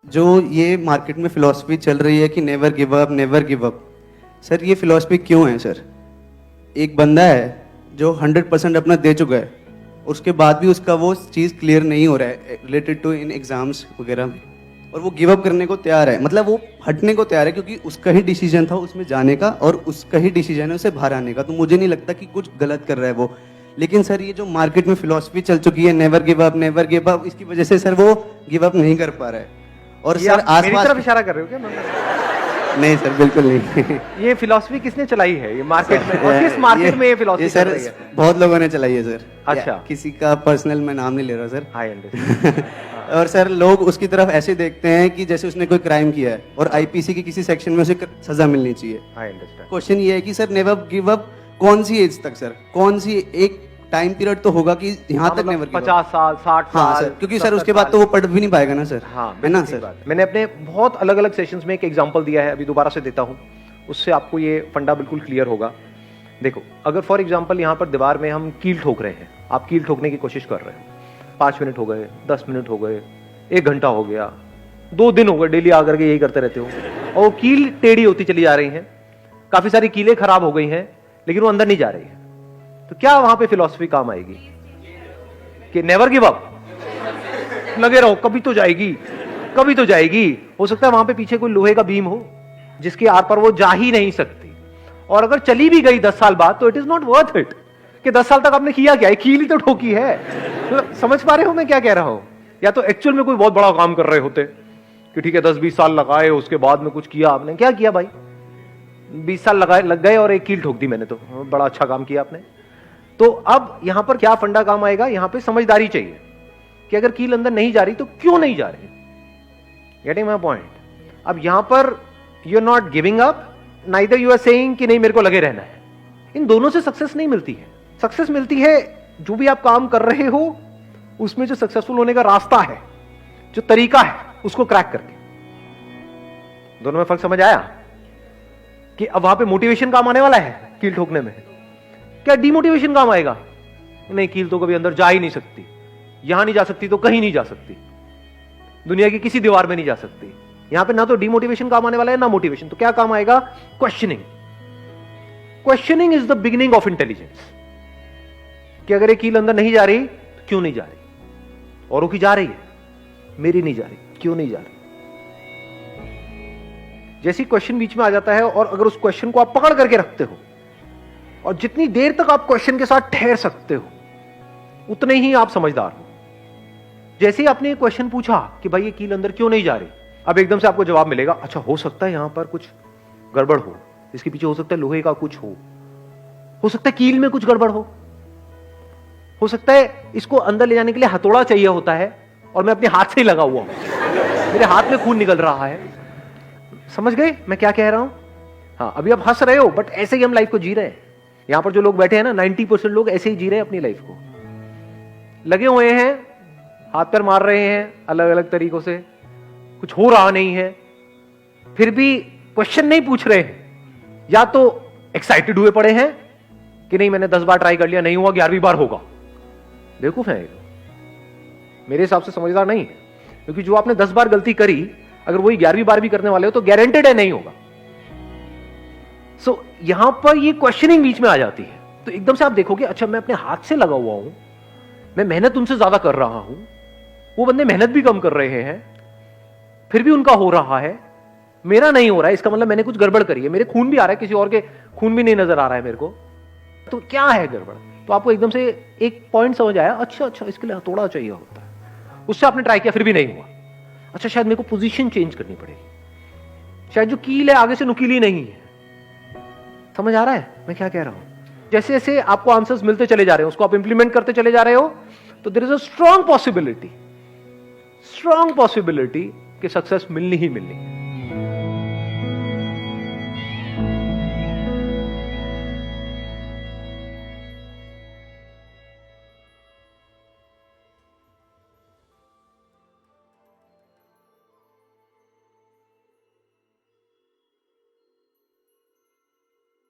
जो ये मार्केट में फिलॉसफी चल रही है कि never give up, never give up, sir ये फिलॉसफी क्यों है सर? एक बंदा है जो 100% अपना दे चुका है, उसके बाद भी उसका वो चीज़ क्लियर नहीं हो रहा है रिलेटेड टू इन एग्जाम्स वगैरह में, और वो गिव अप करने को तैयार है, मतलब वो हटने को तैयार है क्योंकि उसका ही डिसीजन था उसमें जाने का और उसका ही डिसीजन है उसे बाहर आने का। तो मुझे नहीं लगता कि कुछ गलत कर रहा है वो। लेकिन सर ये जो मार्केट में फिलॉसफी चल चुकी है नेवर गिव अप, इसकी वजह से सर वो गिव अप नहीं कर पा रहा है। और सर मेरी तरफ इशारा कर रहे हो क्या? नहीं सर, बिल्कुल नहीं। ये फिलॉसफी किसने चलाई है ये मार्केट में, और किस मार्केट में ये फिलॉसफी सर चल रही है? बहुत लोगों ने चलाई है सर। अच्छा। किसी का पर्सनल मैं नाम नहीं ले रहा सर। I understand. और सर लोग उसकी तरफ ऐसे देखते हैं कि जैसे उसने कोई क्राइम किया है और आईपीसी के किसी सेक्शन में उसे सजा मिलनी चाहिए। I understand. क्वेश्चन ये है कि सर नेवर गिव अप कौन सी एज तक सर? कौन सी एक टाइम पीरियड तो होगा कि यहाँ तक नेवर गिव अप? 50 साल 60 हाँ साल सर, क्योंकि सर उसके बाद तो वो पढ़ भी नहीं पाएगा ना सर। हाँ है ना सर। सर? मैंने अपने बहुत अलग अलग सेशंस में एक एग्जांपल दिया है, अभी दोबारा से देता हूँ, उससे आपको ये फंडा बिल्कुल क्लियर होगा। देखो, अगर फॉर एग्जांपल यहाँ पर दीवार में हम कील ठोक रहे हैं, आप कील ठोकने की कोशिश कर रहे हो, 5 मिनट हो गए, 10 मिनट हो गए, 1 घंटा हो गया, 2 दिन हो गए, डेली आकर के यही करते रहते हो, और वो कील टेढ़ी होती चली जा रही है, काफी सारी कीलें खराब हो गई हैं, लेकिन वो अंदर नहीं जा रही है। तो क्या वहां पे फिलॉसफी काम आएगी कि नेवर गिव अप, लगे रहो, कभी तो जाएगी, कभी तो जाएगी? हो सकता है वहां पे पीछे कोई लोहे का बीम हो जिसके आर पर वो जा ही नहीं सकती, और अगर चली भी गई 10 साल बाद तो it is not worth it कि 10 साल तक आपने किया क्या, कील ही तो ठोकी है। तो समझ पा रहे हो मैं क्या कह रहा हूं? या तो एक्चुअल में कोई बहुत बड़ा काम कर रहे होते कि ठीक है 10-20 साल लगाए, उसके बाद में कुछ किया आपने। क्या किया भाई? 20 साल लग गए और एक कील ठोक दी मैंने, तो बड़ा अच्छा काम किया आपने। तो अब यहां पर क्या फंडा काम आएगा? यहां पे समझदारी चाहिए कि अगर कील अंदर नहीं जा रही तो क्यों नहीं जा रही। Getting my point? अब यहां पर you are not giving up, neither you are saying कि नहीं मेरे को लगे रहना है। इन दोनों से सक्सेस नहीं मिलती है। सक्सेस मिलती है जो भी आप काम कर रहे हो उसमें जो सक्सेसफुल होने का रास्ता है, जो तरीका है, उसको क्रैक करके। दोनों में फर्क समझ आया? कि अब वहां पे मोटिवेशन काम आने वाला है कील ठोकने में, क्या डिमोटिवेशन काम आएगा? नहीं, कील तो कभी अंदर जा ही नहीं सकती, यहां नहीं जा सकती तो कहीं नहीं जा सकती, दुनिया की किसी दीवार में नहीं जा सकती। यहां पे ना तो डिमोटिवेशन काम आने वाला है ना मोटिवेशन। तो क्या काम आएगा? Questioning. Questioning is the beginning of intelligence. कि अगर ये कील अंदर नहीं जा रही तो क्यों नहीं जा रही? औरों की जा रही है, मेरी नहीं जा रही, क्यों नहीं जा रही? जैसी क्वेश्चन बीच में आ जाता है और अगर उस क्वेश्चन को आप पकड़ करके रखते हो और जितनी देर तक आप क्वेश्चन के साथ ठहर सकते हो उतने ही आप समझदार हो। जैसे ही आपने क्वेश्चन पूछा कि भाई ये कील अंदर क्यों नहीं जा रही, अब एकदम से आपको जवाब मिलेगा, अच्छा हो सकता है यहां पर कुछ गड़बड़ हो, इसके पीछे हो सकता है लोहे का कुछ हो सकता है कील में कुछ गड़बड़ हो सकता है इसको अंदर ले जाने के लिए हथौड़ा चाहिए होता है और मैं अपने हाथ से ही लगा हुआ हूं, मेरे हाथ में खून निकल रहा है। समझ गए मैं क्या कह रहा हूं? हाँ, अभी आप हंस रहे हो, बट ऐसे ही हम लाइफ को जी रहे हैं। यहां पर जो लोग बैठे हैं ना, 90% लोग ऐसे ही जी रहे हैं अपनी लाइफ को, लगे हुए हैं, हाथ पैर मार रहे हैं अलग अलग तरीकों से, कुछ हो रहा नहीं है, फिर भी क्वेश्चन नहीं पूछ रहे हैं। या तो एक्साइटेड हुए पड़े हैं कि नहीं मैंने 10 बार ट्राई कर लिया, नहीं हुआ, 11वीं बार होगा। बेवकूफ है, मेरे हिसाब से समझदार नहीं है, क्योंकि जो आपने 10 बार गलती करी अगर वही 11वीं बार भी करने वाले हो तो गारंटेड है नहीं होगा। सो यहां पर ये क्वेश्चनिंग बीच में आ जाती है। तो एकदम से आप देखोगे, अच्छा मैं अपने हाथ से लगा हुआ हूं, मैं मेहनत उनसे ज्यादा कर रहा हूं, वो बंदे मेहनत भी कम कर रहे हैं, फिर भी उनका हो रहा है, मेरा नहीं हो रहा है, इसका मतलब मैंने कुछ गड़बड़ करी है, मेरे खून भी आ रहा है, किसी और के खून भी नहीं नजर आ रहा है मेरे को, तो क्या है गड़बड़? तो आपको एकदम से एक पॉइंट समझ आया, अच्छा इसके लिए हथौड़ा चाहिए होता है। उससे आपने ट्राई किया, फिर भी नहीं हुआ, अच्छा शायद मेरे को पोजीशन चेंज करनी पड़ेगी, शायद जो कील है आगे से नुकीली नहीं है। समझ आ रहा है मैं क्या कह रहा हूं? जैसे जैसे आपको आंसर्स मिलते चले जा रहे हैं, उसको आप इंप्लीमेंट करते चले जा रहे हो, तो there is a strong possibility कि सक्सेस मिलनी ही मिलनी है।